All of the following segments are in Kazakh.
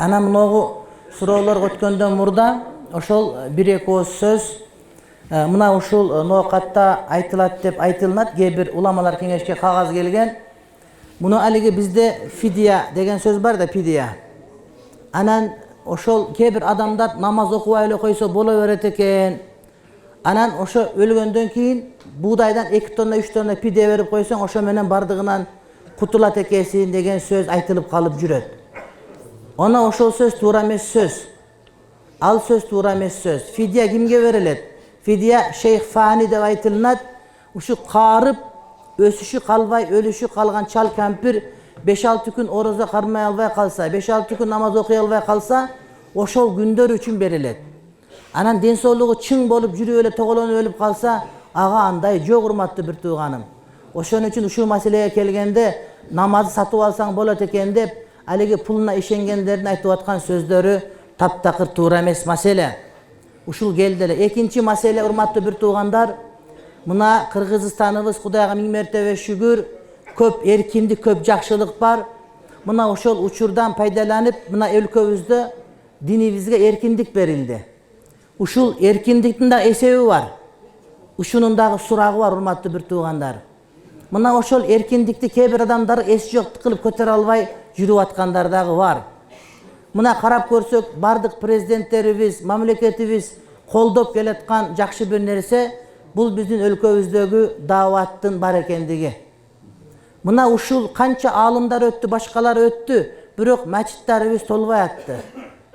Ana mınagı suroolorго өткөндөн мурда ошол бир-эки ооз сөз мына ушул ноокатта айтылат деп айтылынат. Кээ бир уламалар кеңешке кагаз келген. Муну алиги бизде фидия деген сөз бар да, фидия. Анан ошол кээ бир адамдар намаз окубай эле койсо боло берет экен. Анан ошо өлгөндөн кийин буудайдан 2 тонна 3 тонна фидия берип койсоң ошо менен бардыгынан кутулат экенсиң деген сөз айтылып калып жүрөт. Ona ошол сөз туура эмес сөз. Ал сөз туура эмес сөз. Фидия кимге берилет? Фидия шейх фани деп айтылынат. Ушу карып, өсүшү калбай, өлүшү калган чал кампир 5-6 күн орозо кармай албай калса, 5-6 күн намаз окуй албай калса, ошол күндөр үчүн берилет. Анан ден соолугу чың болуп жүрүп эле тоголонуп өлүп калса, ага андай жок, урматтуу бир тууганым. Ошон үчүн ушул маселеге келгенде намазды сатып алсаң болот экен деп, алиги пулуна ишенгендердин айтып аткан сөздөрү таптакыр туура эмес маселе. Ушул келди эле. Экинчи маселе, урматтуу бир туугандар, мына Кыргызстаныбыз Кудайга миң мертебе шүгүр, көп эркиндик, көп жакшылык бар. Мына ошол учурдан пайдаланып, мына өлкөбүздө динибизге эркиндик берилди. Ушул эркиндиктин да эсеби бар. Ушунун дагы сурагы бар, урматтуу бир туугандар. Мына ошол эркиндикти кээ бир адамдар эс жок кылып көтөрө албай жүрүп аткандар дагы бар. Мына карап көрсөк, бардык президенттерибиз, мамлекетибиз колдоп келаткан жакшы бир нерсе бул биздин өлкөбүздөгү дааваттын бар экендиги. Мына ушул канча аалымдар өттү, башкалар өттү, бирок мачиттарыбыз толбой атты.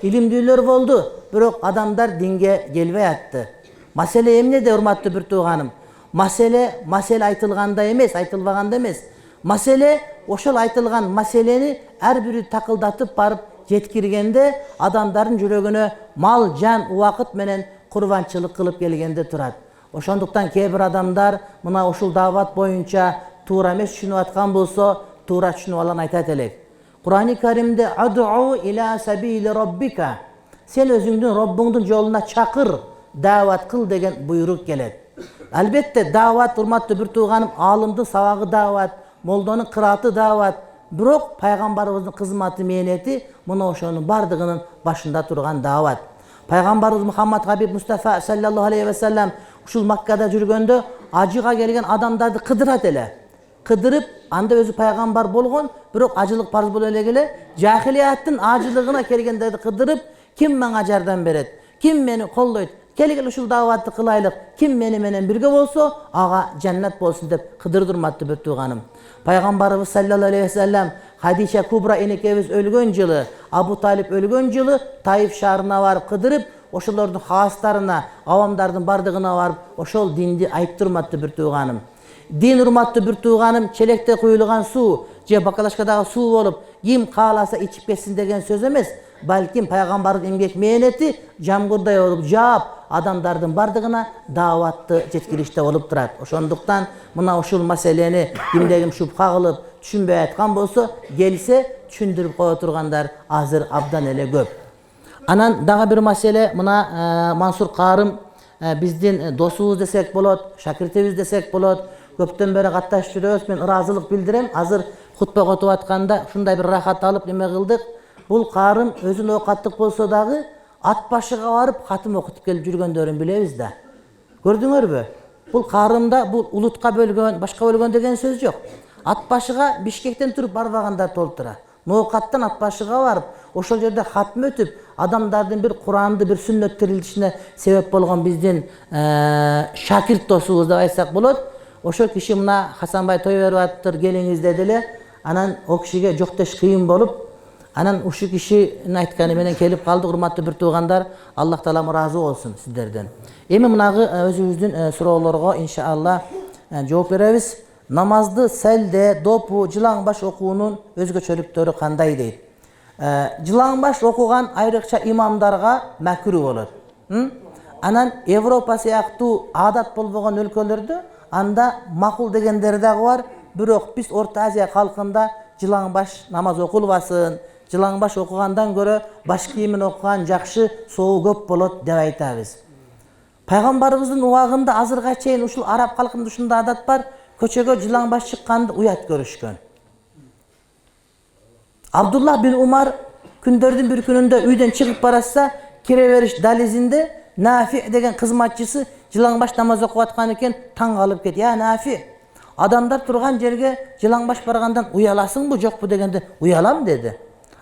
Илимдүүлөр болду, бирок адамдар динге келбей атты. Маселе эмнеде, урматтуу бир тууганым? Маселе айтылганда эмес, айтылбаганда эмес. Маселе ошол айтылган маселени ар бири такылдатып барып жеткиргенде адамдардын жүрөгүнө мал, жан, убакыт менен курбанчылык кылып келгенде турат. Ошондуктан кээ бир адамдар мына ушул даават боюнча туура эмес түшүнүп аткан болсо, туура түшүнүп алган айтат элек. Кур'ани Каримде ад'у иля сабили роббика, сен өзүңдүн Роббуңдун жолуна чакыр, даават кыл деген буйрук келет. Албетте даават, урматтуу бир тууганым, аалымдын сабагы даават, молдонун кырааты даават, бирок пайгамбарыбыздын кызматы мээнети мына ошонун бардыгынын башында турган даават. Пайгамбарыбыз Мухаммад Хабиб Мустафа саллаллаху алейхи ва саллям ушул Маккада жүргөндө ажыга келген адамдарды кыдырат эле. Кыдырып, анда өзү пайгамбар болгон, бирок ажылык парз боло эле жахилияттын ажылыгына келгендерди кыдырып, ким мага жардам берет? Ким мени колдойт? Келгил ушул дааватты кылайлык. Ким мени менен бирге болсо, ага жаннат болсун деп кыдырды, урматтуу бир тууганым. Пайгамбарыбыз саллаллаху алейхи ва саллям Хадиша Кубра энекебиз өлгөн жылы, Абу Талип өлгөн жылы Таиф шаарына барып кыдырып, ошолордун хастарына, авамдардын бардыгына барып, ошол динди айттырматтуу, урматтуу бир тууганым. Дин, урматтуу бир тууганым, челекте куюлган суу же бакалашкадагы суу болуп, ким кааласа ичип кетсин деген сөз эмес. Балким пайгамбардын эмгек мээнети жамгырдай болуп жаап, адамдардын бардыгына дааватты жеткириште болуп турат. Ошондуктан мына ушул маселени кимде-ким шубха кылып түшүнбөй айткан болсо, келсе түшүндүрүп кое тургандар азыр абдан эле көп. Анан дагы бир маселе, мына Мансур Карым биздин досубуз десек болот, шакиртибиз десек болот. Көптөн бери катташып жүрөбүз. Мен ыраазылык билдирем. Азыр хутба окутуп атканда ушундай бир рахат алып неме кылдык. Бул Карым өзүн оокаттык болсо дагы ат башыга барып катым окутуп келип жүргөндөрүн билебиз да. Көрдүңөрбү? Бул Карымда бул улутка бөлгөн, башка бөлгөн деген сөз жок. Ат башыга Бишкектен туруп барбагандар толтура. Ноокаттан ат башыга барып, ошол жерде хатым өтүп, адамдардын бир Куранды, бир сүннөт тирилишине себеп болгон биздин шакирт досубуз деп айтсак болот. Ошол киши мына Хасанбай той берип аттыр, келиңиз дедиле. Анан о кишиге жок деш кыйын болуп, анан ушул кишинин айтканы менен келип калды, урматтуу бир туугандар. Аллах таалам ыраазы болсун сиздерден. Эми мынагы өзүбүздүн суроолорго иншалла жооп беребиз. Намазды сәлде, допу, жылаң баш окуунун өзгөчөлүктөрү кандай дейт? Жылаң баш окуган айрыкча имамдарга макруh болот. Анан Европа сыяктуу адат болбогон өлкөлөрдө анда макул дегендер дагы бар. Бирок биз Орто Азия калкында жылаң баш намаз окулбасын, жылаң баш окугандан көрө баш кийимин окуган жакшы, соогу көп болот деп айтабыз. Пайгамбарыбыздын убагында азырга чейин ушул араб калкында ушундай адат бар. Көчөгө жылаң баш чыкканды уят көрүшкөн. Абдулла бин Умар Күндөрдүн bir күнүндө үйдөн чыгып баратса, кире бериш дализинде Нафи деген кызматчысы жылаңбаш намаз окуп аткан экен, таң калып кетти. Я Нафи, адамдар турган жерге жылаңбаш баргандан уяласыңбы, жокпу дегенде, уялам деди.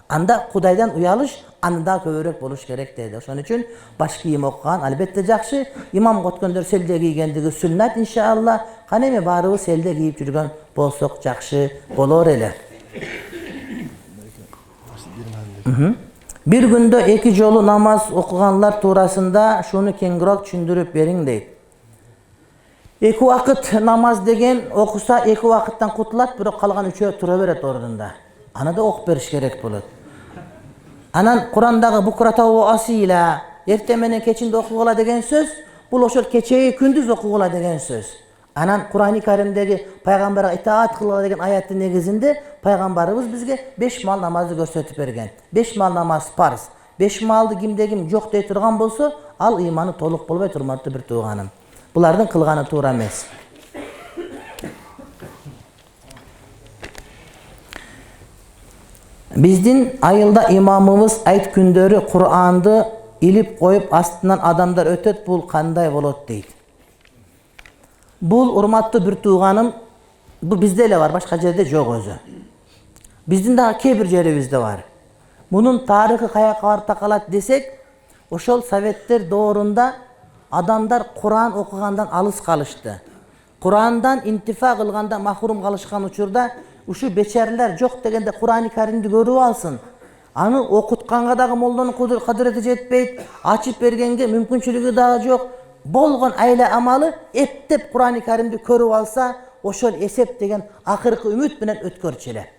Анда Кудайдан уялыш анда көбүрөөк болуш керек деди. Ошон үчүн баш кийим окуган албетте жакшы. Имам өткөндөр селде кийгендиги сүннат иншалла. Кана эми баарыбыз селде кийип жүргөн болсок жакшы болор эле. Bir күндө эки жолу намаз окуганлар туурасында шуну кеңирөөк түшүндүрүп бериң дейт. Эки убакыт намаз деген окуса эки убакыттан кутулат, бирок калган үчөө тура берет ордунда. Аны да окуп бериш керек болот. Анан Курандагы букратау асила, эртең менен кечинде окугула деген сөз, бул ошол кечеги күндүз окугула деген сөз. Анан Курани Каримдеги пайгамбарга итаат кылгыла деген аяттын негизинде пайгамбарыбыз бизге 5 маал намазды көрсөтүп берген. 5 маал намаз парыз. 5 маалды кимде ким жок дей турган болсо, ал ыйманы толук болбой турматтуу бир тууганым. Булардын кылганы туура эмес. Биздин айылда имамыбыз айт күндөрү Куранды илип коюп астынан адамдар өтөт, бул кандай болот дейт. Бул урматтуу бир тууганым, бул бизде эле бар, башка жерде жок өзү. Биздин дагы кээ бир жерибизде бар. Мунун тарыхы каяка барып такалат десек, ошол советтер доорунда адамдар Куран окугандан алыс калышты. Курандан интифа кылганда махрум калышкан учурда ушу бечарилер жок дегенде Курани Каримди көрүп алсын. Аны окутканга дагы молдонун кадырети жетпейт, ачып бергенге мүмкүнчүлүгү дагы жок. Болгон айла амалы эптеп Курани Каримди көрүп алса, ошол эсеп деген акыркы үмүт менен өткөрчү эле.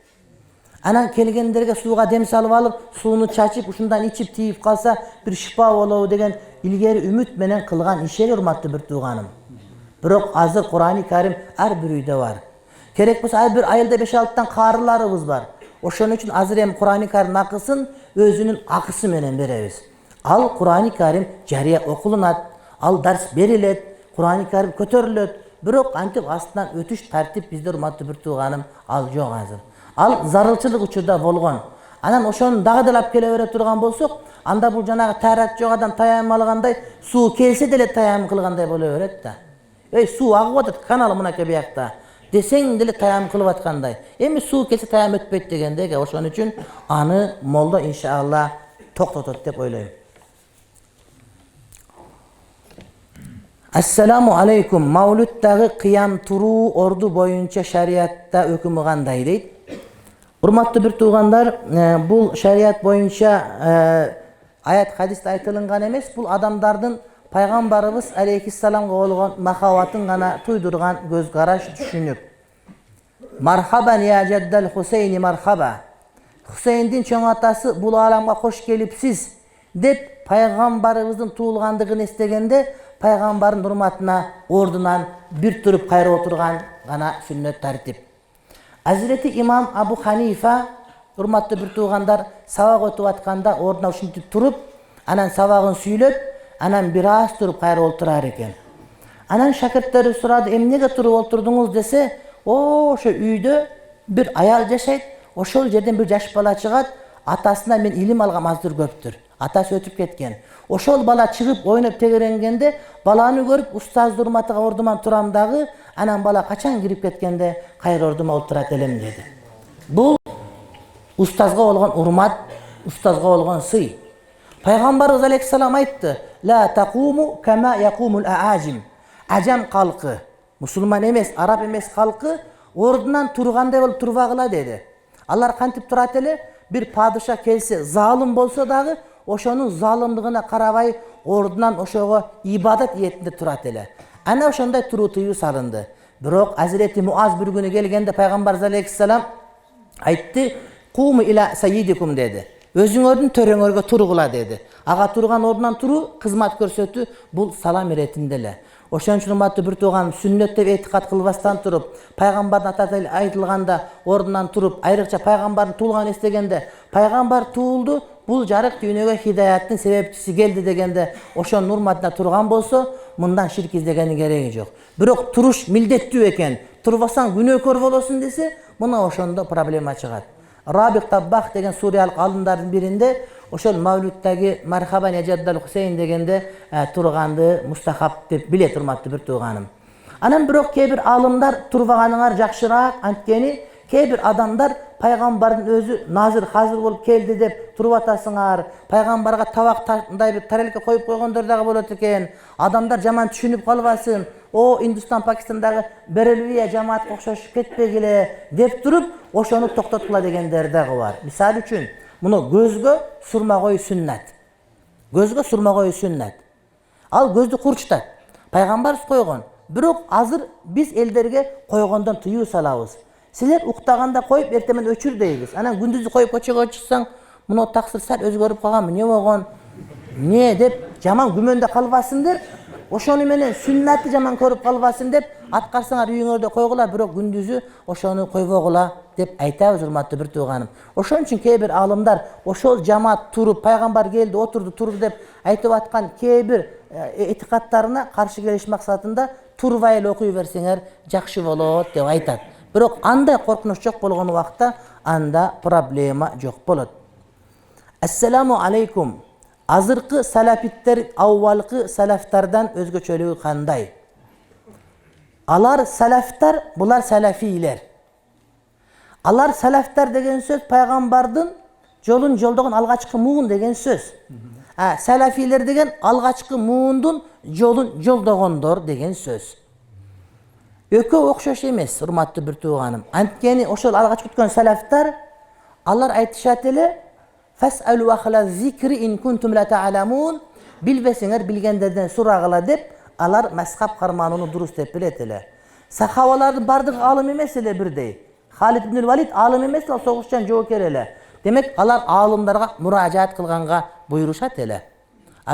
Анан келгендерге сууга дем салып алып, сууну чачып, ушундан ичип тийип калса, бир шифа болобу деген илгери үмүт менен кылган иш эле, урматтуу бир тууганым. Бирок азыр Курани Карим ар бир үйдө бар. Керек болсо ар бир айылда 5-6 каарыларыбыз бар. Ошон үчүн азыр эми Курани Карим акысын өзүнүн акысы менен беребиз. Ал Курани Карим жарыя окулунат, ал дарс берилет, Курани Карим көтөрүлөт. Бирок антип астынан өтүш тартип бизде, урматтуу бир тууганым, ал жок азыр. Ал зарылчылык учурда болгон. Анан ошону дагы делап келе бере турган болсок, анда бул жанагы таарат жок адам таям алгандай, суу келсе деле таям кылгандай боло берет да. Суу агып атат, канал мынакей биякта. Десең деле таям кылып аткандай. Эми суу келсе таям өтпөйт дегендеги, ошон үчүн аны молда иншалла токтотот деп ойлойм. Ассаламу алейкум. Маулуттагы кыям туруу орду боюнча шариатта өкүмү кандай дейт? Урматтуу бир туугандар, бул шариат боюнча аят хадисте айтылган эмес, бул адамдардын пайгамбарыбыз алейхиссаламга болгон махабатын гана туйдурган көз караш, түшүнүк. Мархабан я жаддал Хусейни мархаба. Хусейндин чоң атасы бул аламга кош келипсиз деп пайгамбарыбыздын туулгандыгын эстегенде, пайгамбардын урматына ордунан бир туруп кайрып отурган гана сүннөт тартип. Азирети имам Абу Ханифа, урматтуу бир туугандар, сабак өтүп атканда ордуна ушинтип туруп, анан сабагын сүйлөп, анан бир аз туруп кайрып отурар экен. Анан шакирттери сурады, эмнеге туруп отурдуңуз десе, ошо үйдө бир аял жашайт, ошол жерден бир жаш бала чыгат, атасына мен илим алгам аздыр көптүр. Атасы өтүп кеткен. Ошол бала чыгып ойноп тегеренгенде, баланы көрүп устаздын урматыга ордуман турам дагы, анан бала качан кирип кеткенде кайра ордума отурат элем деди. Бул устазга болгон урмат, устазга болгон сый. Пайгамбарыбыз алейхиссалам айтты: "Ла тaqуmu кама yaqumul аажим." Ажам калкы, мусулман эмес, араб эмес калкы ордунан тургандай болуп турбагыла деди. Алар кантип турат эле? Бир падыша келсе, залым болсо дагы, ошонун залымдыгына карабай ордунан ошого ибадат иетинде турат эле. Ана ошондой туруу тыюу салынды. Бирок Азирети Муаз бир күнү келгенде пайгамбарыбыз алейхиссалам айтты: "Куму иля сайидикум" деди. Өзүңөрдүн төрөңөргө тургула деди. Ага турган ордунан туруу, кызмат көрсөтүү бул салам иретинде эле. Ошон үчүн урматтуу бир тууган, сүннөт деп этикат кылбастан туруп, пайгамбардын атасы айтылганда ордунан туруп, айрыкча пайгамбардын туулганын эстегенде, пайгамбар туулду, бул жарык дүйнөгө хидаяттын себепчиси келди дегенде, ошонун урматына турган болсо, мындан ширк издегенин кереги жок. Бирок туруш милдеттүү экен. Турбасаң күнөөкөр болосуң десе, мына ошондо проблема чыгат. Rabiq Tabbah деген suriyalik alımdардың birinde oşol Mavlüddägi Marhaban ya Jaddal Husayn degende turgandı mustahab dep bile turmatты bir tuğanım. Anan birok kebir alımlar turbaganыңar jakşıraak antkeni kebir adamlar Peygamberin özü nazır hazır bolup keldi dep turup atasыңар. Peygamberge tabakтай bir tarelke koyup koygonдар dagы bolot eken. Adamlar jaman түшүнүp kalbasın. O Hindistan Pakistan'dagi Berelviye cemaat okşoşup ketpegile dep turup oşonu toktotkula degenler dagı var. Misal üçün bunu gözgö surma koy sünnet. Gözgö surma koy sünnet. Al gözdü kurçtat. Peygamber koygon. Birok azır biz elderge koygondan tıyuu salabız. Sizler uktaganda koyup ertemen öçür deybiz. Anan gündüzü koyup koçoga çıksaң, bunu taksir sal özgörüp kalganmı? Ne bogon? Ne dep jaman gümönde kalbasındır. Oşonu menen sünnetli jaman körüp kalbasın dep atkarsaңар үйüңөрдө koygula, birok gündüzü oşonu koybogula dep aytabız urmatlı bir tuğanım. Oşon üçün kebir alımlar oşol jamaat turup Peygamber geldi oturdu turdu dep aytıp atkan kebir etikatlarına karşı geliş maksatında turbayıl okuy verseňer jakşı bolot dep aytat. Birok anda korkunuç jok bolgon wagtda anda problema jok bolot. Assalamu aleykum. Azırkı salafitler avvalkı salaftardan özgöçölüğü kanday. Alar salaftar, bular salafiler. Alar salaftar degen söz Peygamber'din jolun joldogon algaçkı muğun degen söz. Salafiler degen algaçkı muğundun jolun joldogondor degen söz. Ökö okşoş emes, urmatlı bir tuğanım. Antkeni oşol algaçkı tutkön salaftar, alar aytışat ele, Fas'alu ahla zikri in kuntum la ta'lamun. Bilbeseňer bilgenlerden suragıla dep alar mazhab karmanını durus dep biletele. Sahabaların bardyk alım emes ele birdey. Halid ibn Walid alım emes, soguşçan joker ele. Demek alar alımlarga murajaat kılganga buyuruşat ele.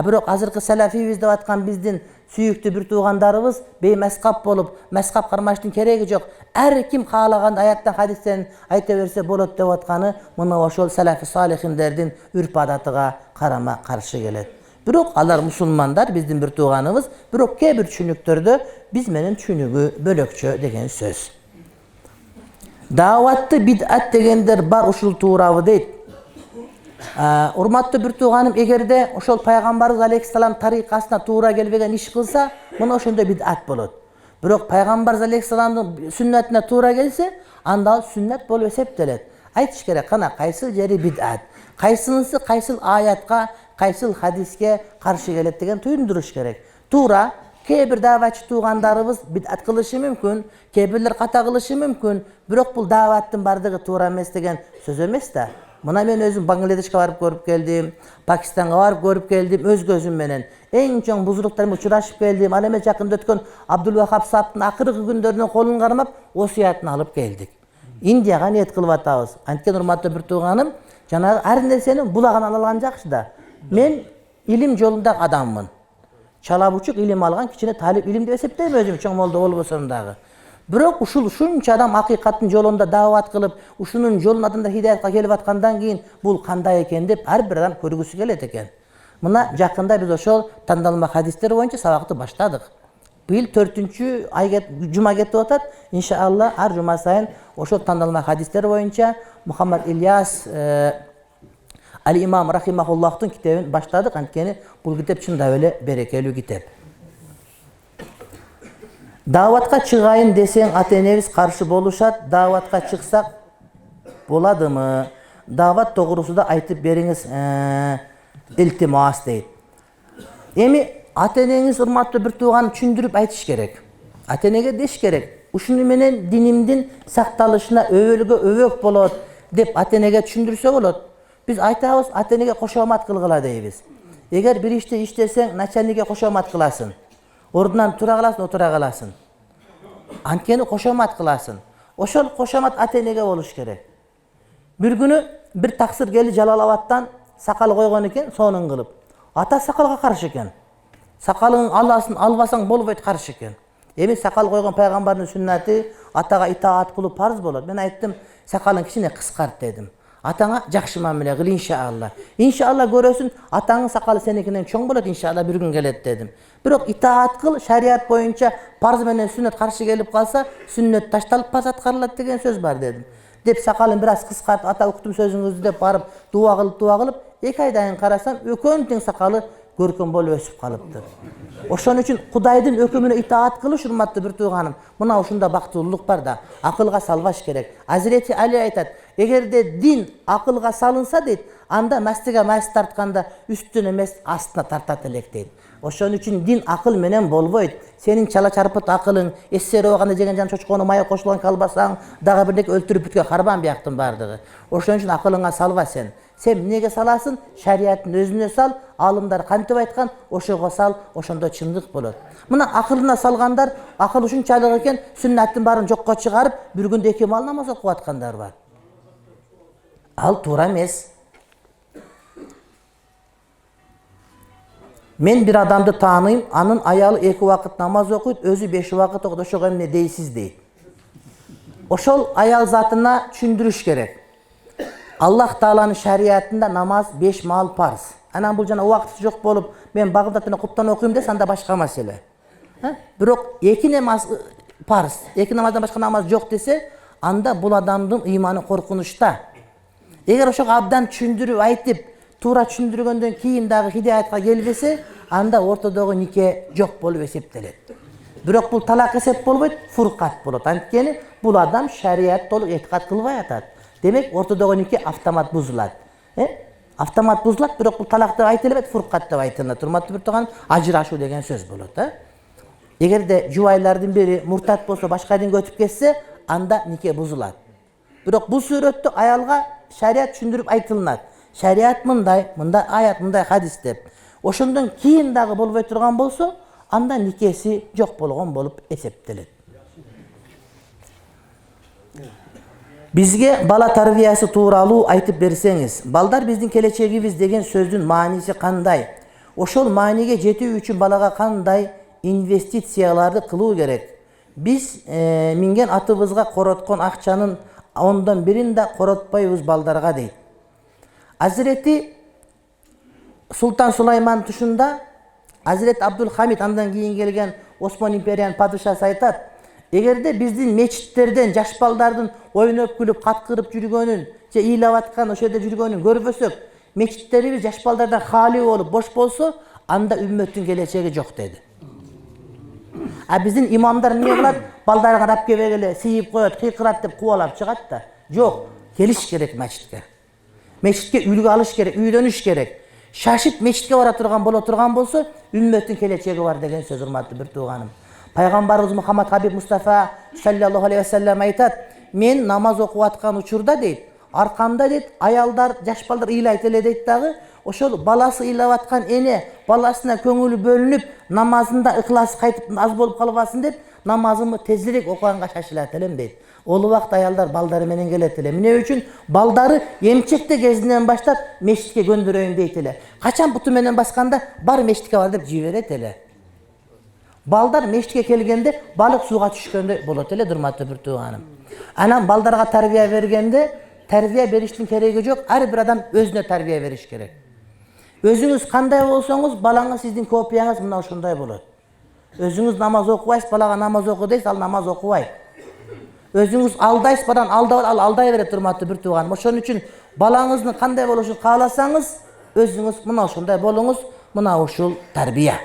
Birok azırkı salafiybiz dep atkan bizdin süýüktü bir tuğandarыбыз bey mazhab bolup mazhab karmaştın keregi jok. Her kim kalagan ayattan hadisten ayta berse bolot dep atkany muna oşol salafi salihinderdin ürp adatyga karama karşı gelet. Birok alar musulmandar bizdin bir tuğanыбыз, birok kebir düşünüktörde biz menen düşünügü bölökçö degen söz. Davatty bid'at degenler bar uşul tuğrabı deyt. Urmatlı bir tuğanım egerde oşol Peygamberimiz Aleyhisselam tarikasına tuğra gelbegen iş kılsa, bunu oşunda bid'at bolot. Birok Peygamberimiz Aleyhisselam'ın sünnetine tuğra gelse, anda sünnet bol eseptelet. Aytiş gerek kana kaysıl jeri bid'at. Kaysınысы kaysıl ayatka, kaysıl hadiske karşı gelet degen tuyunduruş gerek. Tuğra, kebir davatçı tuğandarыбыз bid'at kılışı mümkün, kebirler kata kılışı mümkün. Birok bul davattın bardığı tuğra emes degen söz emes da. Muna men özüm Bangladeş'e varıp görüp geldim, Pakistan'a varıp görüp geldim, öz gözüm menen. En çoğun buzurluklarıma uçuraşıp geldim. Aleme jakında ötkön Abdülvahap Saptın akırkı günlerine kolun karmap, osiyatını alıp geldik. Indiyaga niyet kılıp atabız. Antken urmatlı bir tuğanım, jana her nersenin bulağın algan jakşı da. Men ilim jolunda adamмын. Çala buçuk ilim algan, kiçine talip ilim dep esepteyim özüm çoğun molda bolup olsam dagı. Birok uşul şunça adam hakikatin jolunda davat kılıp, uşunun jolun adında hidayatga kelip atkandan keyin bul kanday eken dep har bir adam körgüsü kelet eken. Muna jakында biz oşol tandalma hadisler boyunca sabakты başladık. Bıyıl 4-cü ay cuma ketip atat. İnşallah har cuma sayın oşol tandalma hadisler boyunca Muhammed İlyas Ali İmam rahimahullah'tın kitabını başladık. Antkeni bul kitap çында öyle berekeli kitap. Davatqa çıgayın deseň ata-enemiz karşı boluşat, davatqa çıksak boladymı? Davat toğrusunda aytıp beriňiz iltimas deyip. Emi ata-eneniz urmatly bir tuğan düşündürüp aytış gerek. Ata-enege deş gerek. Uşunu menen dinimdin saktalışına öwelge öwök bolot dep ata-enege düşündürse bolot. Biz aytabız ata-enege koşamat kılgıla deybiz. Eger bir işte işleseň начальниге koşamat kılasın. Ordunan tura kalasın, otura kalasın. Antkeni koşamat kılasın. Oşol koşamat ata-enege boluş gerek. Bir günü bir taksir geldi Jalalabattan sakal koygon eken, sonun kılıp. Ata sakalga karşı eken. Sakalın albasaң bolbойт karşı eken. Emi sakal koygon Peygamberin sünneti ataga itaat kılıp farz bolot. Ben ayttım, sakalın kiçine kıskart dedim. Atana jakşı mamile kıl inşallah. İnşallah görösün ataňyň sakaly senikinden çoň bolat inşallah bir gün gelet dedim. Birok itaat kıl şeriat boyunca farz menen sünnet karşı gelip kalsa sünnet taştalyp pasat karılat degen söz bar dedim. деп сакалын бир аз кыскартып ата уктум сөзүңүздү деп барып дуа кылып 2 айдан кийин карасам экөөнүн тең сакалы көркөм болуп өсүп калыптыр. Ошон үчүн Кудайдын өкүмүнө итаат кылыш, урматтуу бир тууганым, мына ушунда бактылуулук бар да, акылга салбаш керек. Азирети Али айтат, эгерде дин акылга салынса дейт, анда мастыга мас тартканда үстүнө эмес астына тартат элек дейт. Ошон үчүн дин акыл менен болбойт. Сенин чала чарпыт акылың, эссери баганда жеген жан чочкону мая кошулган калбасаң, дагы бирдеке өлтүрүп бүткөн карбан бияктын бардыгы. Ошон үчүн акылыңа салба сен. Сен эмнеге саласың? Шарияттын өзүнө сал, алымдар кантип айткан, ошого сал, ошондо чындык болот. Мына акылына салгандар, акыл ушунчалык экен, сүннаттын баарын жокко чыгарып, бир күндө 2 мал намаз окуп аткандар бар. Ал туура эмес. Мен бир адамды тааныйм, анын аялы 2 убакыт намаз окуйт, өзү 5 убакыт окуйт, ошого эмне дейсиз дейт. Ошол аял затына түшүндүрүш керек. Аллах Тааланын шариятында намаз 5 мал парз. Анан бул жана убакыты жок болуп, мен багымдатына куптан окуйм десе, анда башка маселе. Бирок 2 намаз парз, 2 намаздан башка намаз жок десе, анда бул адамдын ыйманы коркунучта. Эгер ошого абдан түшүндүрүп айтып, туура түшүндүргөндөн кийин дагы хидаятка келбесе, анда ортодогу нике жок болуп эсептелет. Бирок бул талак эсеп болбойт, фуркат болот. Анткени бул адам шарият толук этикат кылбай атат. Демек ортодогу нике автомат бузулат. Автомат бузулат, бирок бул талак деп айтылбайт, фуркат деп айтылат. Урматтуу бир тууган, ажырашуу деген сөз болот. Эгерде жубайлардын бири муртат болсо, башка динге өтүп кетсе, анда нике бузулат. Бирок бул сүрөттө аялга шарият түшүндүрүп айтылат. Шарият мындай, мындай аят, мындай хадис деп. Ошондон кийин дагы болбой турган болсо, анда никеси жок болгон болуп эсептелет. Бизге бала тарбиясы тууралуу айтып берсеңиз, балдар биздин келечегибиз деген сөздүн мааниси кандай? Ошол мааниге жетүү үчүн балага кандай инвестицияларды кылуу керек? Биз минген атыбызга короткон акчанын 1/10 да коротпойбуз балдарга дейт. Азирети Султан Сулайман тушунда Азирет Абдул Хамид, андан кийин келген Осман империянын падышасы айтат, эгерде биздин мечиттерден жаш балдардын ойноп күлүп каткырып жүргөнүн, же ыйлап аткан ошол жерде жүргөнүн көрбөсөк, мечиттерибиз жаш балдардан хаали болуп бош болсо, анда үммөттүн келечеги жок деди. А биздин имамдар эмне кылат? Балдары карап келбегеле, сыйып коет, кыйкырат деп кубалап чыгат да. Жок, келиш керек мечитке. Мечитке үлгү алыш керек, үйлөнүш керек. Шашып мечитке бара турган болсо, үммөттүн келечеги бар деген сөз, урматтуу бир тууганым. Пайгамбарыбыз Мухаммад Хабиб Мустафа саллаллаху алейхи ва саллям айтат, мен намаз окуп аткан учурда дейт, аркамда дейт, аялдар, жаш балдар ыйлайт эле дейт дагы, ошол баласы ыйлап аткан эне баласына көңүлү бөлүнүп, намазында ыхласы кайтып аз болуп калбасын деп, намазымды тезирээк окуганга шашылат элем дейт. Ол убакыт аялдар балдары менен келет эле. Эмне үчүн? Балдары эмчекте кезинен баштап мечитке көндүрөйүн дейт эле. Качан буту менен басканда бар мечитке бар деп жиберет эле. Балдар мечитке келгенде балык сууга түшкөндөй болот эле, урматтуу бир тууганым. Анан балдарга тарбия бергенде, тарбия бериштин кереги жок, ар бир адам өзүнө тарбия бериш керек. Өзүңүз кандай болсоңуз, балаңыз сиздин копияңыз мына ушундай болот. Өзүңүз намаз окубайсыз, балага намаз оку дейсиз, ал намаз окубайт. Өзүңүз алдайсыз, баланы ал алдай берет, урматтуу бир тууганым. Ошон үчүн балаңыздын кандай болушун кааласаңыз, өзүңүз мына ушундай болуңуз, мына ушул тарбия.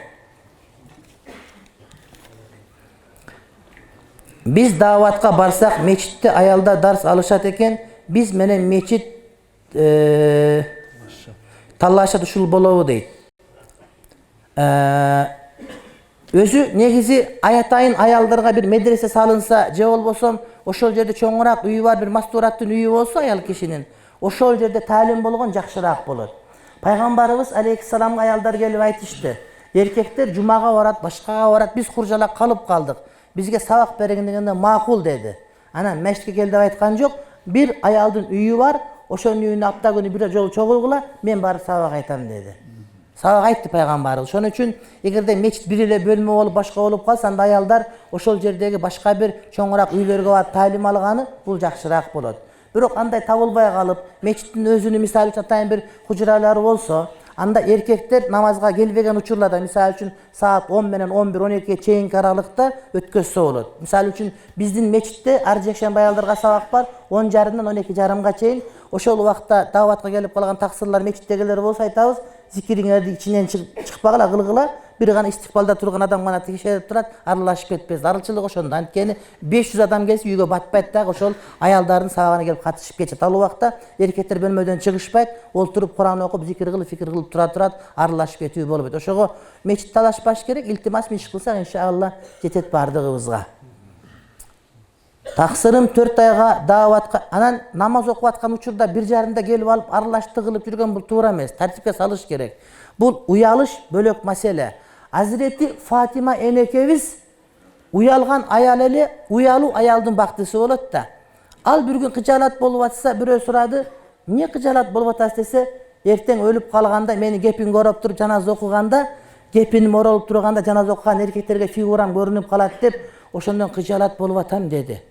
Биз дааватка барсак, мечитте аялдар дарс алышат экен, биз менен мечит талашат, ушул болобу дейт. Өзү негизи аятайын аялдарга бир медресе салынса, же болбосо ошол жерде чоңураак үйү бар, бир мастураттын үйү болсо аял кишинин, ошол жерде таалим болгон жакшыраак болот. Пайгамбарыбыз алейхиссаламга аялдар келип айтышты, эркектер жумага барат, башкага барат, биз куржалак калып калдык. Бизге сабак берген дегенде макул деди. Анан мешитке кел деп айткан жок, бир аялдын үйү бар, ошонун үйүнө апта күнү бир жолу чогулгула, мен барып сабак айтам деди. Сабак айтты пайгамбарыбыз. Ошон үчүн эгерде мечит бир эле бөлмө болуп башка болуп калса, анда аялдар ошол жердеги башка бир чоңураак үйлөргө барып таалим алганы бул жакшыраак болот. Бирок андай табылбай калып, мечиттин өзүнүн мисалы үчүн атайын бир хужуралары болсо, Анда erkekler namazga gelbegen uçurlarda, misal üçün saat 10 menen 11-12 çeyinki aralıkta ötközse olur. Misal üçün bizdin meçitte ar jekşembe ayaldarga sabak var, 10:30'dan 12:30 çeyin. Oşol wagtda davatga gelip kalgan taksirlar meçittegiler bolsa aytabız, zikiriňerdi içinden çıkpagıla kılgıla, bir gana istikbalda turgan adam gana tekişerip turat, aralaşıp ketpez. Arılçılık oşonda. Antkeni 500 adam gelse uyga batpayt da oşol ayaldarın sabagına gelip katışıp geçet. Al wagtda erkekler bölmödөн çıkışpayt, olturup Kur'an okup zikir kılıp fikir kılıp turat aralashıp ketүү bolupet. Oşogo meçit talaşbaş gerek, iltimas meçit kılsak inşallah jetet bardыгыбызга. Taksırım 4 ayga davatga, anan namaz okup atkan uçurda 1:30'da gelip alıp aralashты kılıp жүрgөн bul tuura emes. Tartipke salış gerek. Bul uyalış bölök mesele. Hazreti Fatima enekemiz uyalgan ayal ele uyalu ayaldın baktısı bolat da. Al bir gün kıcalat bolup atsa birөө surady. Niye kıcalat bolup atasy dese, erteň ölüp kalganda meni gepin görüp turup janaza okuganda, gepin morolup turganda janaza okugan erkeklerge figuram görünüp kalat dep, oşondan kıcalat bolup atam dedi.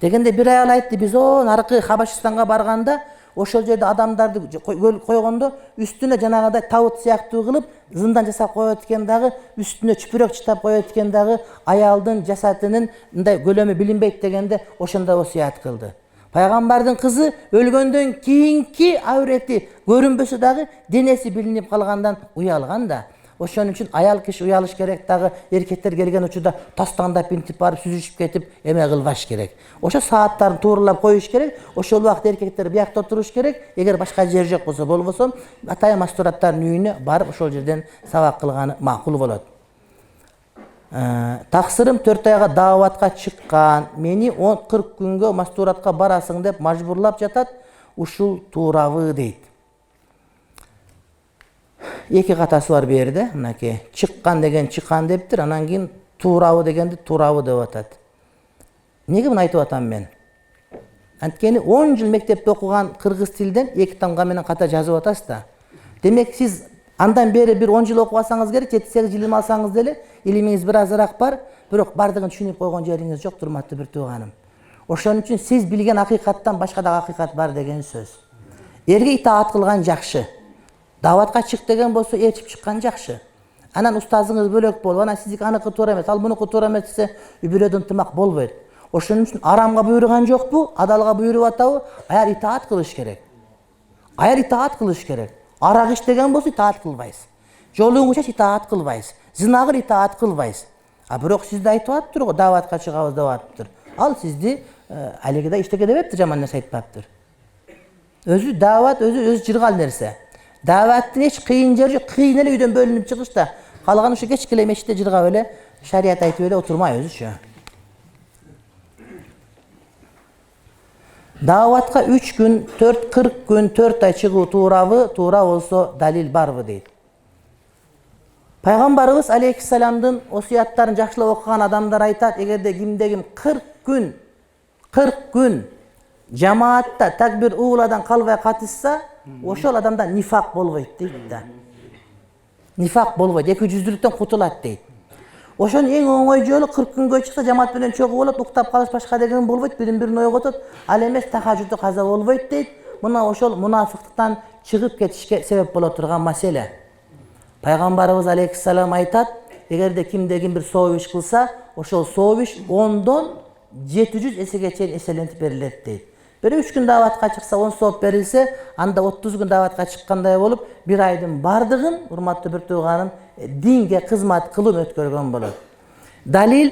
Degende bir ayal aytты, biz o narkı Habaşistan'a barganda oşol jerde adamdardı koygondo üstüne janagıday tavut siyaktуу kılıp zından jasap koyot eken dagı, üstüne çüpürök çıtap koyot eken dagı ayaldın jasatının mындай kölömü bilinbeyt degende oşonda wasiyat kıldı. Paygambardın kızı ölgöndön kийинки avreti görünbösö dagı denesi bilinip kalgandan uyalgan da. Oşon üçün ayal kişi uyalış gerek dagı, erkekler gelgen uçuda tastandap intip barıp süzüşüp ketip eme kılbaş gerek. Oşo saatlarını toğrulap koyuş gerek. Oşol wagt erkekler biyakta oturuş gerek. Eger başka jer jok bolsa bolboso ataya masturatların үйüne barıp oşol жерден sabak kılgany makul bolat. Taksırım 4 ayga davatga çıkkan, meni 10-40 günge masturatga barasың dep majburlap jatat, uşul tuurabı deyt. Eki katası var bir yerde. Çıkkan degen çıkkan deptir. Anan keyin tuurabı degendi tuurabı dep atat. Nege bunu aytып atam men? Antkeni 10 yıl mektepte okugan kırgız tilden 2 tamga menen kata жазып atasыз da. Demek siz andan beri bir 10 yıl okubasanız gerek, 7-8 ilim alsanız dele, iliminiz biraz arak var, birok bardığın düşünüp koygan жериңiz jok, turmatlı bir tuğanım. Oşon üçün siz bilgen hakikattan başka da hakikat var degen söz. Erge itaat kılgan jakşı. Davatga çık degen bolsa erçip çıkkan jakşı. Anan ustazыңыз bölök bolup, ana sizdiki anıkı toora emes, al bunuku toora emes dese, übürödün ıntımak bolboyt. Oşon üçün aramga buyurgan jok bu, adalga buyurup atabı, ayar itaat kılış gerek. Ayar itaat kılış gerek. Arak iç degen bolsa itaat kılbayız. Joluğuңu çeç itaat kılbayız. Zınagır itaat kılbayız. Birok sizde aytып atыптыр go, davatga çıkabız dep atыптır. Al sizdi alegide işteke debeptir, jaman nerse aytpaptır. Özü davat, özü jırgal nerse. Davatın hiç kıyın jeri jok, kıyın ele үйdөн bölünüp çıkış da, kalgan uşu keçkile meçitte jırga öyle, şariat aytıp öyle oturmay özü şu. Davatga 3 gün, 40 gün, 4 ay çıgуу tuurabı, tuura bolso dalil barbı deyt. Peygambarımız aleyhisselamdın osiyatlarını jakşılap okugan adamlar aytat, egerde kimde 40 gün cemaatta takbir uğuladan kalbay katışsa, oşol adamda nifak bolboyt deyt da. Nifak bolboyt, 200'lükten kutulat deyt. Oşon en oňoy jolu 40 günge çıksa cemaat bilen çoğu bolat, uktap kalış başka degen bolboyt, birin oýgotot, al emes tahajjudda kaza bolboyt deyt. Muna oşol munafıklıktan çıkıp ketişke sebep bola turgan mesele. Peygambarımız aleyhisselam aytat, egerde kimde bir soğuk iş kılsa, oşol soğuk iş 10'dan 700 esege çeyin eselentip berilet deyt. Böyle 3 gün davatga çıksa 10 soğuk berilse, anda 30 gün davatga çıkkanday bolup, bir aydın bardığın, urmatlı bir tuğanın, dinge kızmat kılın ötkörgön bolat. Dalil,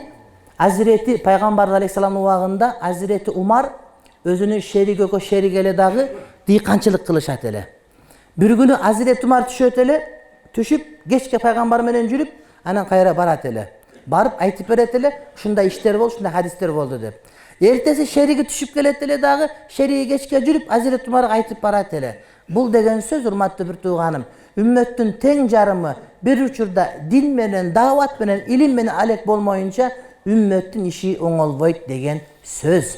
Hazreti Peygamber aleyhisselamın wagında Hazreti Umar özünü şerigökö şerigele dağı dıykançılık kılışat ele. Bir günü Hazreti Umar düşöt ele, düşüp geçke Peygamber menen жүрüp, anan kayra barat ele. Barıp aytıp beret ele, şunda işler boldu, şunda hadisler boldu dep. Ertesi şerigi düşüp kelet ele dağı, şerigi geçke жүрüp Hazreti Umar'a aytıp barat ele. Bul degen söz urmatlı bir tuğanım. Ümmetin teң jarımı bir uçurda din menen, davat menen, ilim menen alek bolmoyunca ümmetin işi oňolboyt degen söz.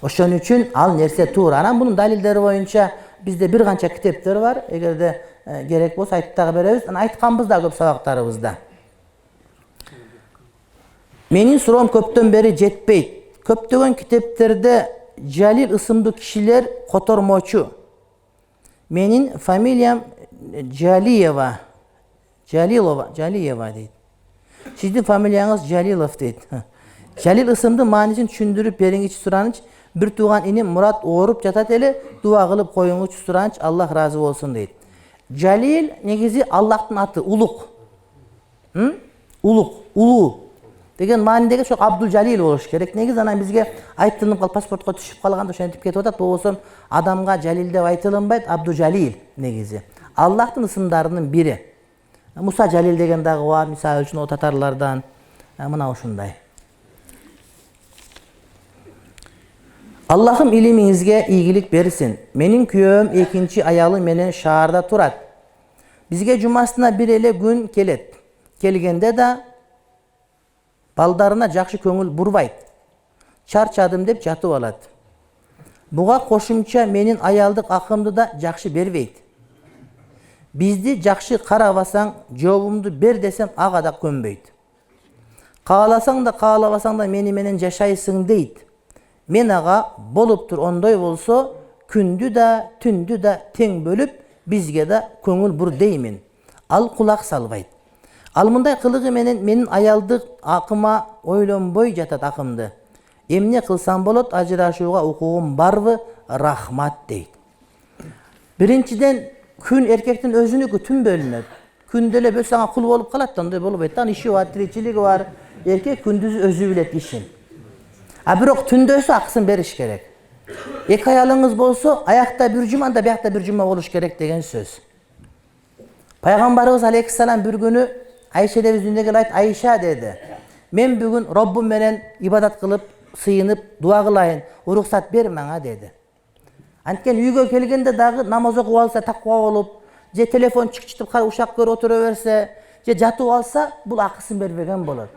Oşon üçün al nerse tuğra. Anan bunun dalilleri boyunca bizde bir kança kitaplar var. Egerde gerek bolsa aytıp dagı berебiz. Aytkanbız da köp sabaklarыбызda. Menin suram köptön beri jetpeyt. Köptөгөн kitaplarda Jalil ısımlı kişiler kotormoçu. Menin familyam Jaliyeva. Jaliyeva deydi. Sizin familiyanız Jalilov deydi. Jalil ısımdı manisini düşündürüp beriңiz suranıç. Bir tuğan inim Murat oğurup jatat ele dua kılıp koyuңuç suranıç. Allah razı olsun deydi. Jalil negizi Allah'ın atı. Uluk. Uluk. Ulu. Degen manidegi şu Abdüljalil oluş gerek. Negiz anan bizge aytılınıp kal pasportқа düşüp kalganda şentip ketip atat. Bolsam adamga Jalil dep aytılınbayt. Abdüljalil negizi. Allah'ın ısımlarının biri. Musa Jalil degen dagı var. Misal üçün o Tatarlardan. Mına uşunday. Allah'ım ilimingizge iyilik bersin. Menin köyüm ikinci ayalı menen şaharda turat. Bizge cumasına bir ele gün kelet. Kelgende de baldarına jakşı köngül burbayt. Çarçadım dep jatıp alat. Buga koşumça menin ayaldık akımdı da jakşı berbeyt. Bizdi jakşı karabasaң, jobumdu ber desem agada könbeyt. Kağlasaң da kağlabasaң da meni menen jaşaysың deyt. Men ağa boluptur ondoy bolsa, kündü de tündü de teң bölüp, bizge de köngül bur deymin. Al kulak salbayt. Al mınday kılığı menin ayaldık akıma oylonboy jatat akımdı. Emne kılsam bolot ajırашууга ukugum barvı rahmat deyt. Birinciden kün erkektin özünükü tüm bölünür. Kündele böyle sana kul olup kalattan da bolup ettan işi var, tirikçiligi var. Erkek gündüz özü bilet işin. Birok tündösü aksın beriş gerek. Eki ayalыңız bolsa ayakta bir cuma da biyakta bir cuma oluş gerek degen söz. Peygamberimiz Aleyhisselam bir günü Ayşe devizinde gel ayt Ayşe dedi. Men bugün Rabbim menen ibadat kılıp, sıyınıp, dua kılayın, ruhsat bermeňa dedi. Antken uyga kelgende dagı namaz okup alsa takva olup, je telefon çıkıp kara uşak görüp oturaverse, je jatıp alsa bul akısın berbegen bolar.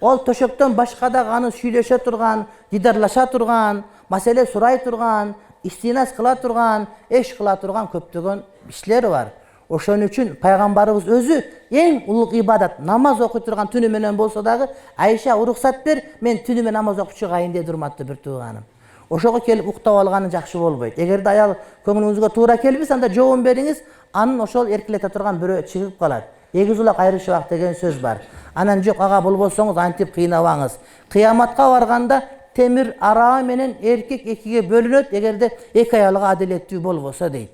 Ol toşokton başka da gany süýleşe turgan, didarlaşa turgan, masele suray turgan, istinas kıla turgan, eş kıla turgan köptögön işler var. Oşon üçün Peygamberimiz özü en uluk ibadat namaz okuy turgan tünü menen bolsa dagı Ayşe ruhsat ber, men tünüme namaz okup çygaýyn de durmatdy bir tuğanım. Oşoga kelip uktap algany jakşı bolboýt. Egerde ayal köňülüňizge toora kelbis anda jogum beriňiz, anın oşol erkilete turgan biri çygyp kalat. Egiz ulak ayrışybak degen söz var. Anan jok aga bolbosoňuz antip kıynabaňız. Kıyamatga barganda temir arağı menen erkek ekiге bölünöt egerde eki ayalyga adalettүү bolbosa deyt.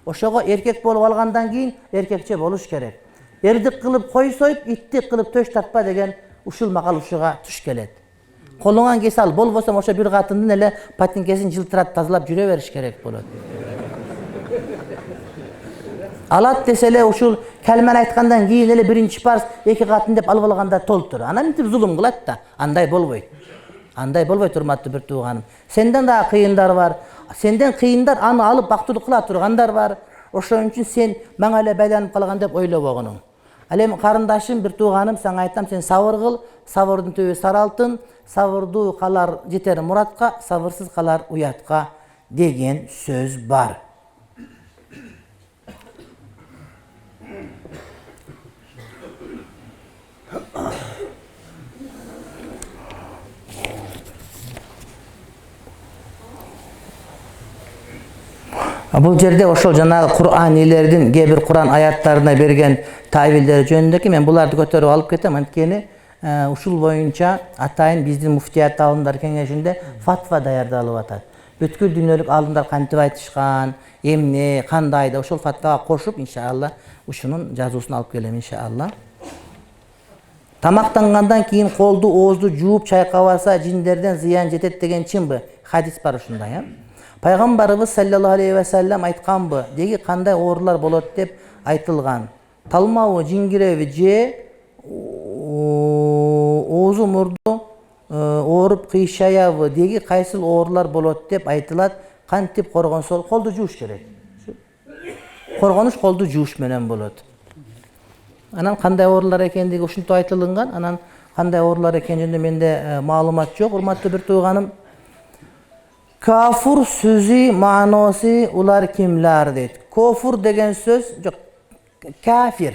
Oşoga erkek bolup algandan keyin erkekçe boluş gerek. Erdik kılıp koy soyup, ittik kılıp töş tartpa degen uşul makal uşuga tuş kelet. Kolungan kesal bolbosam oşo bir katındın ele patinkesin jıltırat tazalap jüre beriş gerek bolot. Alat desele uşul kelmen aytkandan keyin ele birinci pars eki katın dep alıp alganda toltur. Anan intip zulum kılat da anday bolboyt. Anday bolboy turmatdy bir tuğanım. Senden daha kıyındar var. Senden kıyındar anı alıp baktırıp kıla turgandar var. Oşon üçün sen maňa ele baylanyp kalgan dep oýlap ogunuň. Alem karindaşım bir tuğanım sana aytam sen sabır kıl. Sabırdın töbü saraltın. Sabırdı kalar jeter muratqa, sabırsız kalar uyatqa degen söz var. Bu jerde oşol janagy Qur'anilerden gebir Qur'an ayatlarına bergen tavilleri jönündeki men bulardy götürüp alıp ketem. Antkeni uşul boyunca ataýyn bizdin muftiyat alımlar kengeşinde fatva daýardalyp atat. Bütkül dünýölük alımlar kantip aytyşgan, emne, kandaýda oşol fatwaga koşup inşallah uşunun jazusyny alıp gelem inşallah. Tamaktangandan keyin koldu, oğuzdu juup çayqabasa jinlerden ziyan jetet degen çimbi? Hadis bar uşunda ya. Peygamberimiz sallallahu aleyhi ve sellem aytkan bu. Degi kanday oğurlar bolot dep aytılgan. Talmağı, jingirevi je oğuzu murdu oğurup kıyşayavı degi kaysyl oğurlar bolot dep aytılat. Kantip korgonsol koldu juuş gerek. Korgonuş koldu juuş menen bolot. Anan kanday oğurlar ekendigi uşuntu aytılıngan. Anan kanday oğurlar ekeninde mende malumat jok. Urmatly bir tuğanım. Kafir sözü manası ular kimler deydi. Kofur degen söz, yok, kafir.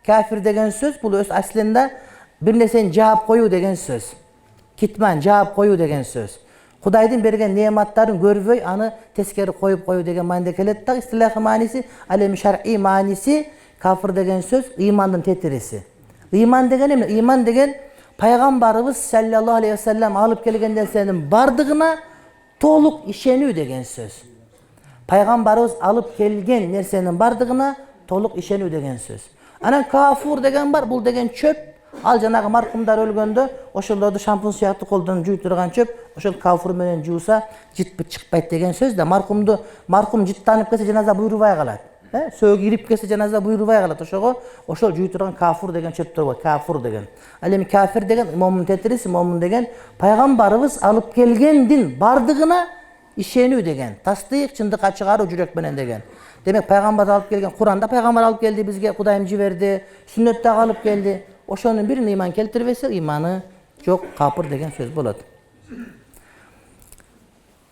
Kafir degen söz, bu öz aslında bir nesen cevap koyu degen söz. Kitman, cevap koyu degen söz. Кудайдын берген неаматтарын көрбөй, аны тескери коюп кою деген мааниде келет да. Истилахи мааниси, ал эми шар'ий мааниси, кафир деген сөз ыймандын тетириси. Ыйман деген эме? Ыйман деген пайгамбарыбыз саллаллаху алейхи ва саллям алып келген нерсенин бардыгына толук ишенүү деген сөз. Пайгамбарыбыз алып келген нерсенин бардыгына толук ишенүү деген сөз. Анан кафур деген бар, бул деген чөп. Ал жанагы маркумдар өлгөндө ошолорду шампунь сыяктуу колдон жууй турган чөп, ошол кафур менен жууса жыт чыкпайт деген сөз да. Маркум жыттанып кетсе жаназа буйрубай калат. Сөөгү ирип кетсе жаназа буйрубай калат. Ошол жууй турган кафур деген чөптөр бар, кафур деген. Ал эми кафир деген момун тетириси, момун деген пайгамбарыбыз алып келгендин бардыгына ишенүү деген. Тасдык, чындыкка чыгаруу жүрөк менен деген. Демек пайгамбар алып келген, Куранда пайгамбар алып келди бизге, Кудайым жиберди, сүннөттө алып келди. Ошонун бирин ыйман келтирбесе, ыйманы жок, капыр деген сөз болот.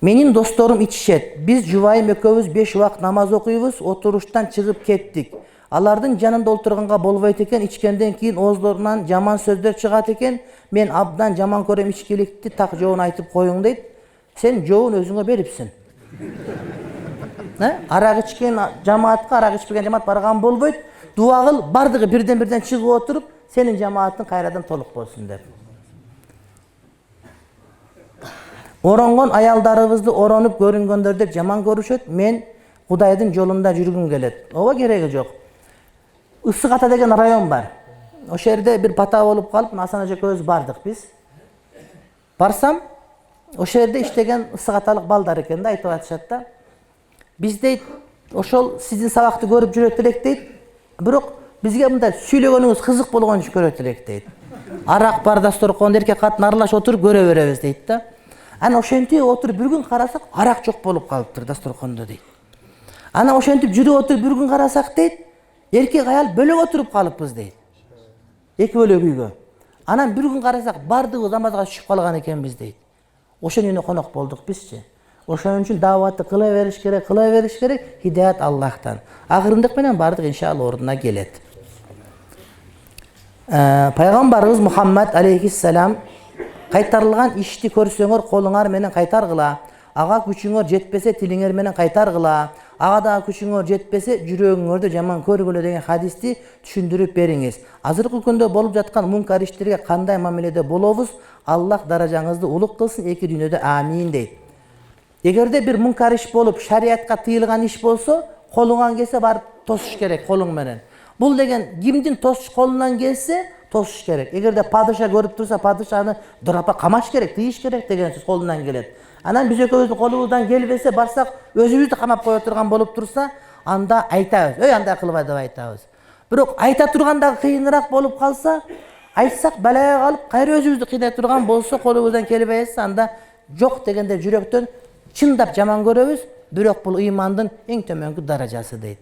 Менин досторум ичишет. Биз жубайым экөөбүз 5 убакыт намаз окуйбуз, отуруштан чыгып кеттик. Алардын жанында олтурганга болбойт экен, ичкенден кийин ооздорунан жаман сөздөр чыгат экен. Мен абдан жаман көрөм ичкиликти, так жоон айтып коюң дейт. Сен жоон өзүңө берипсиң. Арак ичкен жамаатка, арак ичпеген жамаат барган болбойт. Дуа кыл, бардыгы бирден чыгып отуруп, сенин жамаатың кайрадан толук болсун деп. Оронгон аялдарыбызды оронуп көрүнгөндөрдү жаман көрүшөт. Мен Кудайдын жолунда жүргүм келет. Ооба кереги жок. Ысык ата деген район бар. Ошол жерде бир бата болуп калып, Асан эже экөөбүз бардык биз. Барсам, ошол жерде иштеген ысык аталык балдар экен да, айтып атышат да. Биз дейт, ошол сиздин сабакты көрүп жүрөт элек дейт. Бирок бизге мындай сүйлөгөнүңүз кызык болгон үчүн көрөт элек дейт. Арак бар дасторкондо эркек катын аралаш отуруп көрө беребиз дейт да. Ана ошентип отуруп бир күн карасак, арак жок болуп калыптыр дасторкондо дейт. Ана ошентип жүрүп отуруп бир күн карасак дейт, эркек аял бөлөк отуруп калыппыз дейт. Эки бөлөк үйгө. Анан бир күн карасак, бардыгыбыз намазга түшүп калган экенбиз дейт. Ошонун үйүнө конок болдук бизчи. Ошон үчүн даватты кыла бериш керек, хидаят Аллахтан. Акырындык менен бардык иншалла ордуна келет. Пайгамбарыбыз Мухаммад алейхиссалам кайтарылган ишти көрсөңөр колуңар менен кайтаргыла. Ага күчүңөр жетпесе тилиңер менен кайтаргыла. Ага дагы күчүңөр жетпесе жүрөгүңөрдү жаман көргүлө деген хадисти түшүндүрүп бериңиз. Азыркы күндө болуп жаткан мункар иштерге кандай мамиледе болобуз? Аллах даражаңызды улук кылсын, эки дүйнөдө амин дейт. Эгерде бир мункар иш болуп, шариатка тыйылган иш болсо, колуңан келсе барып тосуш керек колуң менен. Бул деген кимдин тосуш колунан келсе, тосуш керек. Эгерде падыша көрүп турса, падышаны дурапа камаш керек, тыйыш керек деген сөз колунан келет. Анан биз экөөбүздүн колубуздан келбесе, барсак өзүбүздү камап кое турган болуп турса, анда айтабыз. Андай кылбай деп айтабыз. Бирок айта турганда кыйыныраак болуп калса, айтсак балага калып, кайра өзүбүздү кыйнай турган болсо, колубуздан келбей атса, анда жок дегенде жүрөктөн чындап жаман көрөбүз, бирок бул ыймандын эң төмөнкү даражасы дейт.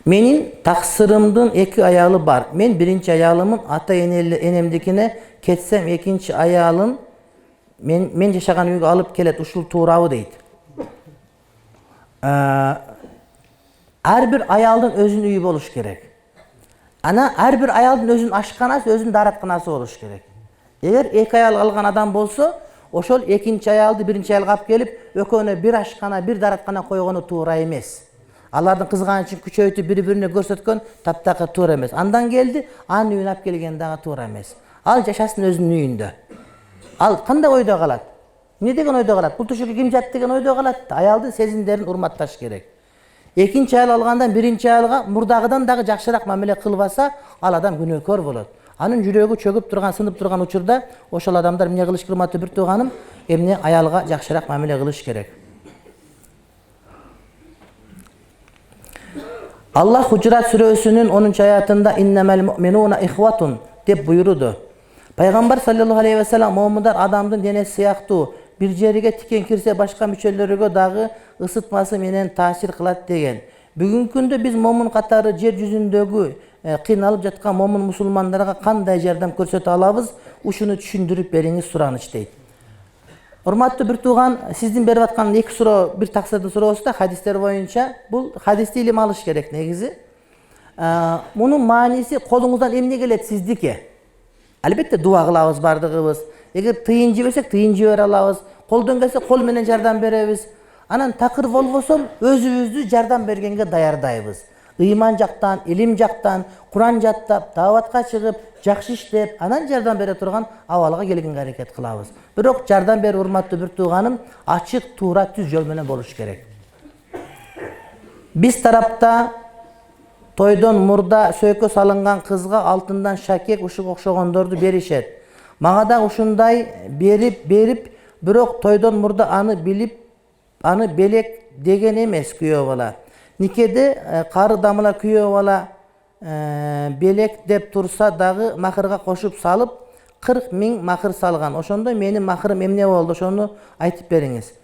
Менин таксырымдын эки аялы бар. Мен биринчи аялымын ата энемдикине кетсем, экинчи аялын мен жашаган үйгө алып келет. Ушул туурабы дейт. Ар бир аялдын өзүнүн үйү болуш керек. Ана ар бир аялдын өзүнүн ашканасы, өзүнүн дааратканасы болуш керек. Эгер эки аял алган адам болсо, ошол экинчи аялды биринчи аялга алып келип, экөөнө бир ашкана, бир даараткана койгону туура эмес. Алардын кызганычын күчөйтүп бири-бирине көрсөткөн таптакы туура эмес. Андан келди, анын үйүнө алып келген дагы туура эмес. Ал жашасын өзүнүн үйүндө. Ал кандай ойдо калат? Эмне деген ойдо калат? Бул түшүккө ким жат деген ойдо калат. Аялдын сезимдерин урматташ керек. Экинчи аял алгандан биринчи аялга мурдагыдан дагы жакшыраак мамиле кылбаса, ал адам күнөөкөр болот. Анын жүрөгү чөгүп турган, сынып турган учурда ошол адамдар эмне кылыш кырматтуу бир тууганым, эмне аялга жакшыраак мамиле кылыш керек. Аллах Хужурат сүрөсүнүн 10-аятында иннамал муъминуна ихватун деп буйруду. Пайгамбар саллаллаху алейхи ва саллям момундар адамдын денеси сыяктуу, бир жерге тикен кирсе башка мүчөлөргө дагы ысытмасы менен таасир кылат деген. Бүгүнкү күндө биз момун катары жер жүзүндөгү кыйналып жаткан момун мусулмандарга кандай жардам көрсөтө алабыз? Ушуну түшүндүрүп бериңиз сураныч дейт. Урматтуу бир тууган, сиздин берип аткан эки суроо, бир таксырдын суроосу да хадистер боюнча, бул хадисти илим алыш керек негизи. Мунун мааниси колуңуздан эмне келет сиздики? Albatta duo kılabız bardığımız. Eğer tıyın jibesek tıyın jiber alabız. Koldan gelse kol menen jardam berебиz. Anan takır bolbosом özübüzdü jardam bергenge dayardayбыз. Ыйман жактан, илим жактан, Куран жаттап, даватка чыгып, жакшы иштеп, анан жардам бере турган абалга келгенге аракет кылабыз. Бирок жардам берүү урматтуу бир тууганым, ачык, туура, түз жол менен болуш керек. Биз тарапта тойдон мурда сөйкө салынган кызга алтындан шакек ушуга окшогондорду беришет. Мага да ушундай берип, бирок тойдон мурда аны билип, аны белек деген эмес күйөө бала. Никеде кары дамыла күйөө бала белек деп турса дагы макырга кошуп салып 40 000 макыр салган. Ошондо менин макырым эмне болду? Ошону айтып бериңиз.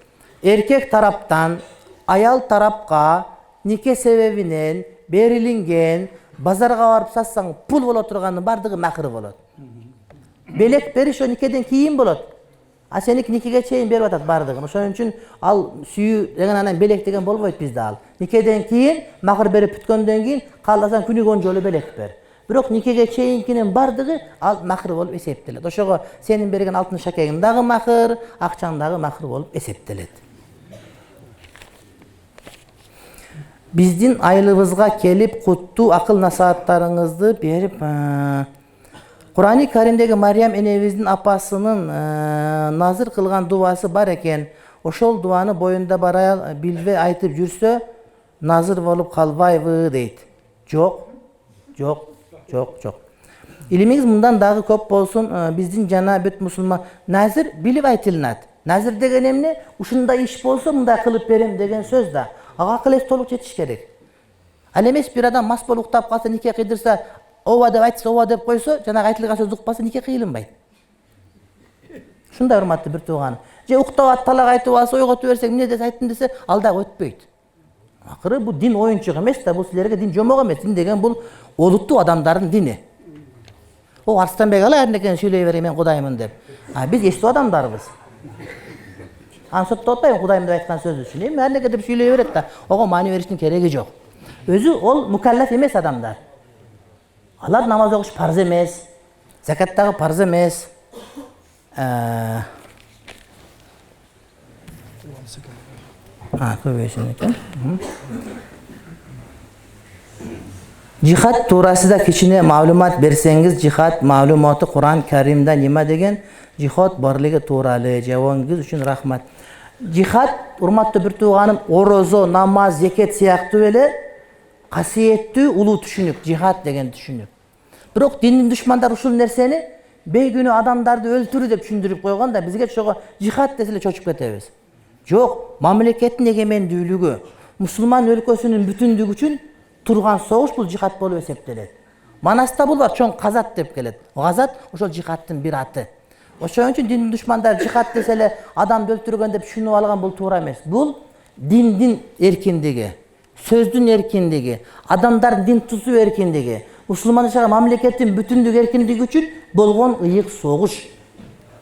Эркек тараптан аял тарапка нике себебинен берилинген базарга барып сатсаң пул боло турганын бардыгы макыры болот. Белек бериш о никеден кийин болот. А сеники никеге чейин берип атат бардыгын. Ошон үчүн ал сүйүү деген анан белек деген болбойт бизде ал. Никеден кийин макыр берип бүткөндөн кийин кааласаң күнүгөн жолу белек бер. Бирок никеге чейинкинин бардыгы ал макыр болуп эсептелет. Ошого сенин берген алтын шакегиң дагы макыр, акчаң дагы макыр болуп эсептелет. Биздин айылыбызга келип куттуу акыл насааттарыңызды берип Kur'an-ı Kerim'deki Meryem enebizin apasının nazır kılgan duası var eken, oşol duanı boyunda baraya bilve aytıp jürse nazır olup kalbayvı deydi. Çok. İlimimiz bundan daha köp bolsun, bizdin jana büt musulman nazır bilip aytılınat. Nazır degen emne, uşunda iş bolsa munda kılıp berim degen söz da. Ağa kıles toluk yetiş gerek. Al emes bir adam mas bolup tap kalsa nikah kıydırsa ova dep айтса, ова деп койсо, жанагы айтылган сөз укпаса нике кыйылынбайт. Шундай урматтуу бир тууганым. Же уктап талак айтып алса, ойготуп берсек, эмне десе айттым десе, ал да өтпөйт. Акыры бул дин оюнчук эмес да, бул силерге дин жомок эмес. Дин деген бул олуттуу адамдардын дини. О Арстанбек ала эрнекен сүйлөй берейин мен Кудаймын деп. Биз эстүү адамдарбыз. Аны соттоп атпайбы Кудайым деп айткан сөзү үчүн. Эми эрнеке деп сүйлөй берет да, ого маани бериштин кереги жок. Өзү ол мукаллаф эмес адамдар. Алар намаз окуш парз эмес, закаттагы парз эмес. Көбөйсүн экен. Жихад туурасында кичине маалымат берсеңиз, жихад маалыматы Кур'ан Каримде неме деген жихад барлыгы тууралуу жабооңуз үчүн рахмат. Жихад, урматтуу бир тууганым, орозо, намаз, зекет сыяктуу эле касиеттүү улуу түшүнүк, жихад деген түшүнүк. Бирок диндин душмандар ушул нерсени бейгүнүү адамдарды өлтүрүү деп түшүндүрүп койгон да бизге ошого жихад десе эле чочуп кетебиз. Жок, мамлекеттин эгемендүүлүгү, мусулман өлкөсүнүн бүтүндүгү үчүн турган согуш бул жихад болуп эсептелет. Манаста бул бар чоң казат деп келет. Газат ошол жихадтын бир аты. Ошон үчүн диндин душмандар жихад десе эле адамды өлтүргөн деп түшүнүп алган бул туура эмес. Бул диндин эркиндиги, сөздүн эркиндиги, адамдардын дин тутуу эркиндиги, мусулман жашаган мамлекеттин бүтүндүк эркиндиги үчүн болгон ыйык согуш.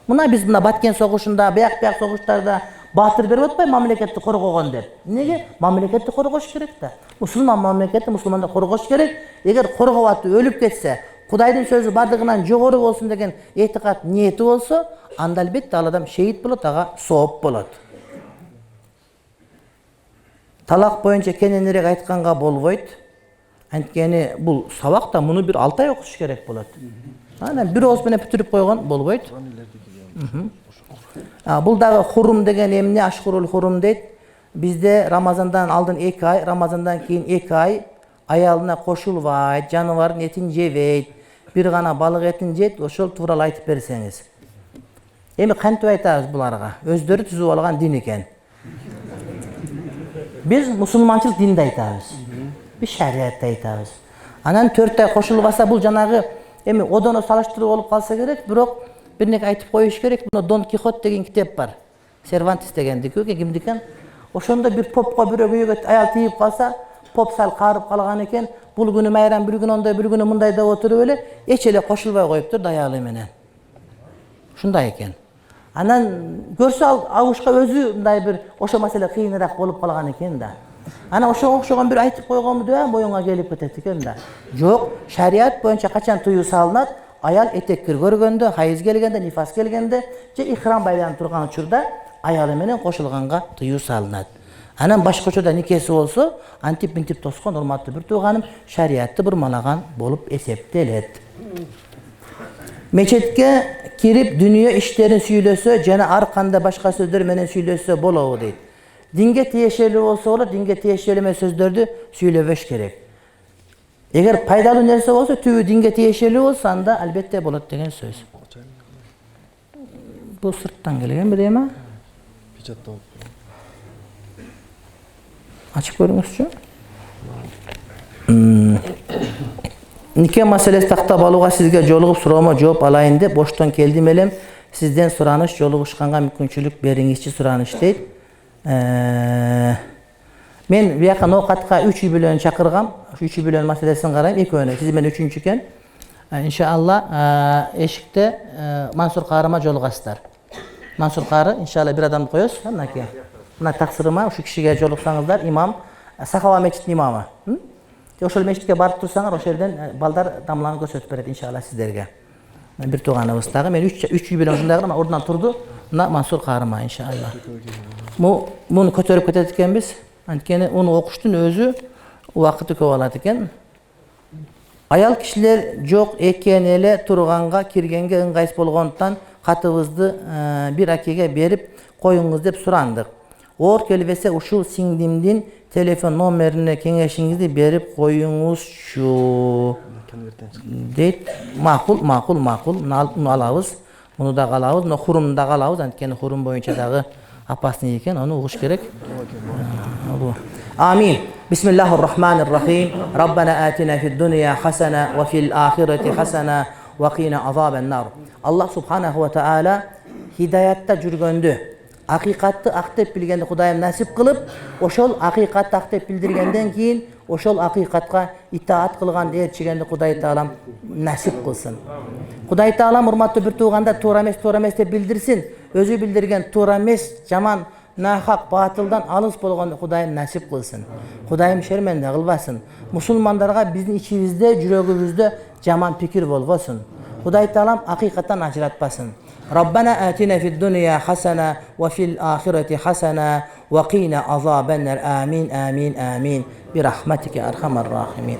Мына биз мына Баткен согушунда, бияк согуштарда баатыр берип атпайбы мамлекетти коргогон деп. Неге? Мамлекетти коргош керек да. Мусулман мамлекетти мусулманды коргош керек. Эгер коргоп атып өлүп кетсе, Кудайдын сөзү бардыгынан жогору болсун деген этикат ниети болсо, анда албетте ал адам шейит болот, ага сооп болот. Талак боюнча кененирээк айтканга болбойт. Анткени бул сабак да муну бир 6 ай окуш керек болот. Анан бир ооз менен бүтүрүп койгон болбойт. Бул дагы хурум деген эмне, ашкурул хурум дейт. Бизде Рамазандан алдын 2 ай, Рамазандан кийин 2 ай аялына кошулбайт, жаныбардын этин жебейт, бир гана балык этин жейт, ошол тууралуу айтып берсеңиз. Эми кантип айтабыз буларга? Өздөрү түзүп алган дин экен. Биз мусулманчылык динди айтабыз. Биз шариатты айтабыз. Анан 4 ай кошулбаса бул жанагы эми одоно салыштыруу болуп калса керек, бирок бир нерсе айтып коюш керек. Мына Дон Кихот деген китеп бар. Сервантес дегендики, кимдикен? Ошондо бир попко бирөө күйгө аял тийип калса, поп сал карып калган экен. Бул күнү майрам, бир күнү ондай, бир күнү мындай деп отуруп эле эч эле кошулбай коюптур аялы менен. Ушундай экен. Анан көрсө ал агушка өзү мындай бир ошо маселе кыйыныраак болуп калган экен да. Ана ошого окшогон бир айтып койгонму деп боюңа келип кетет экен да. Жок, шариат боюнча качан тыюу салынат, ayal etektir görgende, hayız gelgende, nifas gelgende, je ihram baylanıp turgan учурда ayalı menen koşulganга tıyuu salınat. Anan başkaçoda nikesi olsa, antip mintip toskon urmatlı bir tuğanım, şariatты burmalagan bolup eseptelet. Meçetke kirip dünya işlerin süylösö, jana ar kanda başka sözler menen süylösö bolağı deydi. Dinge tiyešeli olsa olur, dinge tiyešeleme sözlerdi süylöböş gerek. Eğer paydalı nerse olsa, tüvü dinge tiyešeli olsa anda elbette bolat degen söz. Bu sırttan gelgen bir değil mi? Açık görünüşçü. Nike meselesi taktap alığa sizge joluğup sorama жооп alayın dep boştan keldim elem. Sizden soranış joluğuşkanга mümkünçülük beriңizçi soranış deyip. Men bu yaqa noqatqa 3 jubilön çakırgam. 3 jubilön meselesini qarayım. Ekönü. Siz men 3-üncü ken. İnşallah eşikte Mansur Qarıma joluğasızlar. Mansur Qarı inşallah bir adam koyuyoruz. Mınaki. Mına taksırıma şu kişiге joluqsаңыздар imam Sakava meçitinin imamı. Oşol meçitke barıp tursaňar, oşol yerden baldar damlany görsötüp berет inşallah sizlerge. Bir tuğanыбыз dagы men 3 jubilön şundagı ama oradan turdu. Mına Mansur Qarıma inşallah. Bunu kötörüp ketet ekenbiz. Antkeni onu okuştun özü wagty köp alat eken. Ayal kişiler jok eken ele turganga kirgenge ыңгайсыз болгондуктан katыбызды bir akege berip koyuңуз деп surandık. Or kelbese uşul singdimdin telefon nomerine keňeşiňizdi berip koyuңuzçu. Deyip makul bunu alabız. Bunu da alabız. No hurumunu da alabız. Antkeni hurum boyunça dagı apasny eken onu uguş gerek. Amin. Bismillahirrahmanirrahim. Rabbana atina fid dunya hasana ve fil ahireti hasana ve qina azabennar. Allah subhanahu ve taala hidayatta jürgöndü. Hakikatты aktep bilgendi Kudayım nasip kılıp, oşol hakikatты aktep bildirgenden keyin oşol hakikatka itaat kılgan erçigendi Kuday Taalam nasip kılsın. Kuday Taalam urmatlı bir tuğanda toora emes dep bildirsin. Özü bildirgen toora emes, jaman, nahak, batıldan alыс bolganda Kudayım nasip kılsın. Kudayım şermende kılbasın. Musulmanlarga bizdin içimizde, jürögübüzde jaman pikir bolbosun. Kuday Taalam hakikattan ajratpasın. Rabbana atina fid dunya hasana ve fil ahireti hasana ve qina azabennar. Amin amin amin. Bir rahmetike erhamer rahimin.